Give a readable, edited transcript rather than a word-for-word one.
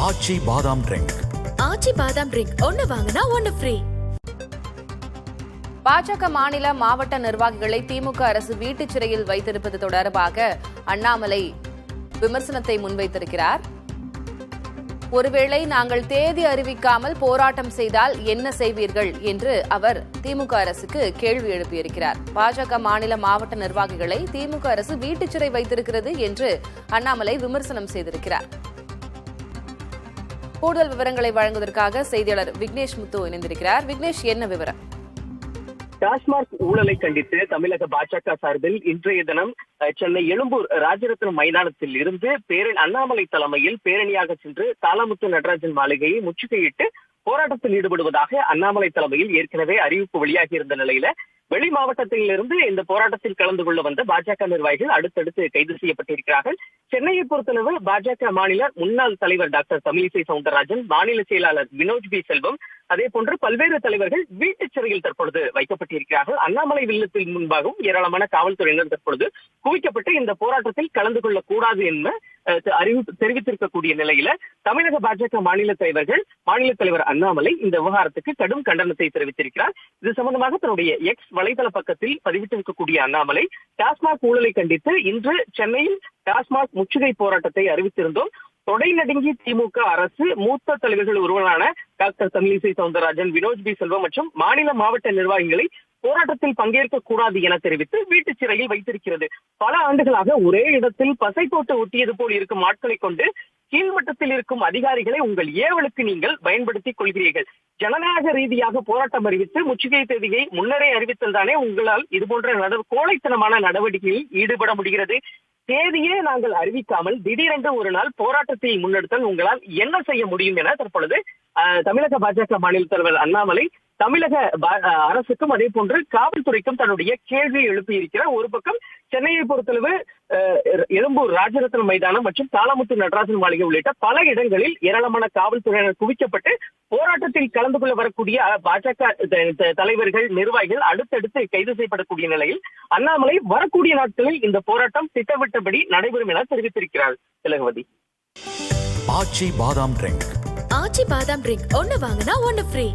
ஆச்சி பாதாம் ட்ரிங்க். ஆச்சி பாதாம் ட்ரிங்க் ஒன்னு வாங்கினா ஒன்னு ஃப்ரீ. பாஜக மாநில மாவட்ட நிர்வாகிகளை திமுக அரசு வீட்டுச் சிறையில் வைத்திருப்பது தொடர்பாக அண்ணாமலை விமர்சனத்தை முன்வைத்திருக்கிறார். ஒருவேளை நாங்கள் தேதி அறிவிக்காமல் போராட்டம் செய்தால் என்ன செய்வீர்கள் என்று அவர் திமுக அரசுக்கு கேள்வி எழுப்பியிருக்கிறார். பாஜக மாநில மாவட்ட நிர்வாகிகளை திமுக அரசு வீட்டுச் சிறை வைத்திருக்கிறது என்று அண்ணாமலை விமர்சனம் செய்திருக்கிறார். கூடுதல் விவரங்களை வழங்குவதற்காக செய்தியாளர் விக்னேஷ் முத்து இணைந்திருக்கிறார். விக்னேஷ், என்ன விவரம்? டாஸ்மாக் ஊழலை கண்டித்து தமிழக பாஜக சார்பில் இன்றைய தினம் சென்னை எழும்பூர் ராஜரத்னம் மைதானத்தில் இருந்து அண்ணாமலை தலைமையில் பேரணியாக சென்று தாளமுத்து நடராஜன் மாளிகையை முற்றுகையிட்டு போராட்டத்தில் ஈடுபடுவதாக அண்ணாமலை தலைமையில் ஏற்கனவே அறிவிப்பு வெளியாகியிருந்த நிலையில வெளி மாவட்டத்திலிருந்து இந்த போராட்டத்தில் கலந்து கொள்ள வந்த பாஜக நிர்வாகிகள் அடுத்தடுத்து கைது செய்யப்பட்டிருக்கிறார்கள். சென்னையை பொறுத்தளவு பாஜக மாநில முன்னாள் தலைவர் டாக்டர் தமிழிசை சவுந்தரராஜன், மாநில செயலாளர் வினோஜ் பி செல்வம், அதே போன்று பல்வேறு தலைவர்கள் வீட்டுச் சிறையில் தற்பொழுது வைக்கப்பட்டிருக்கிறார்கள். அண்ணாமலை வில்லத்தில் முன்பாகவும் ஏராளமான காவல்துறையினர் தற்பொழுது குவிக்கப்பட்டு இந்த போராட்டத்தில் கலந்து கொள்ளக்கூடாது என அறிவிப்பு தெரிவித்திருக்கக்கூடிய நிலையில தமிழக பாஜக மாநில தலைவர் அண்ணாமலை இந்த விவகாரத்துக்கு கடும் கண்டனத்தை தெரிவித்திருக்கிறார். இது சம்பந்தமாக தன்னுடைய எக்ஸ் வலைதள பக்கத்தில் பதிவிட்டிருக்கக்கூடிய அண்ணாமலை, டாஸ்மாக் ஊழலை கண்டித்து இன்று சென்னையில் டாஸ்மாக் முற்றுகை போராட்டத்தை அறிவித்திருந்தோம். தொடை நடுங்கி திமுக அரசு மூத்த தலைவர்கள் ஒருவரான டாக்டர் தமிழிசை சவுந்தரராஜன், வினோஜ் பி செல்வம் மற்றும் மாநில மாவட்ட நிர்வாகிகளை போராட்டத்தில் பங்கேற்க கூடாது என தெரிவித்து வீட்டுச் சிறையில் வைத்திருக்கிறது. பல ஆண்டுகளாக ஒரே இடத்தில் பசை போட்டு ஒட்டியது போல் இருக்கும் ஆட்களை கொண்டு கீழ்மட்டத்தில் இருக்கும் அதிகாரிகளை உங்கள் ஏவலுக்கு நீங்கள் பயன்படுத்திக் கொள்கிறீர்கள். ஜனநாயக ரீதியாக போராட்டம் அறிவித்து முற்றுகை தேதியை முன்னரே அறிவித்தல் தானே உங்களால் இதுபோன்ற கோழைத்தனமான நடவடிக்கையில் ஈடுபட முடிகிறது. தேதியே நாங்கள் அறிவிக்காமல் திடீரென்று ஒரு நாள் போராட்டத்தை முன்னெடுத்தால் உங்களால் என்ன செய்ய முடியும் என தற்பொழுது தமிழக பாஜக மாநில தலைவர் அண்ணாமலை தமிழக அரசுக்கும் அதே போன்று காவல்துறைக்கும் தன்னுடைய கேள்வியை எழுப்பியிருக்கிறார். ஒரு பக்கம் சென்னையை பொறுத்தளவு எழும்பூர் ராஜரத்னம் மைதானம் மற்றும் தாளமுத்து நடராஜன் மாளிகை உள்ளிட்ட பல இடங்களில் ஏராளமான காவல்துறையினர் குவிக்கப்பட்டு போராட்டத்தில் கலந்து கொள்ள வரக்கூடிய பாஜக தலைவர்கள், நிர்வாகிகள் அடுத்தடுத்து கைது செய்யப்படக்கூடிய நிலையில் அண்ணாமலை வரக்கூடிய நாட்களில் இந்த போராட்டம் திட்டமிட்டபடி நடைபெறும் என தெரிவித்திருக்கிறார். திலகவதி. ஆச்சி பாதாம் ட்ரிங்க். ஆச்சி பாதாம் ட்ரிங்க் ஒன்னு வாங்கினா ஒன்னு ஃப்ரீ.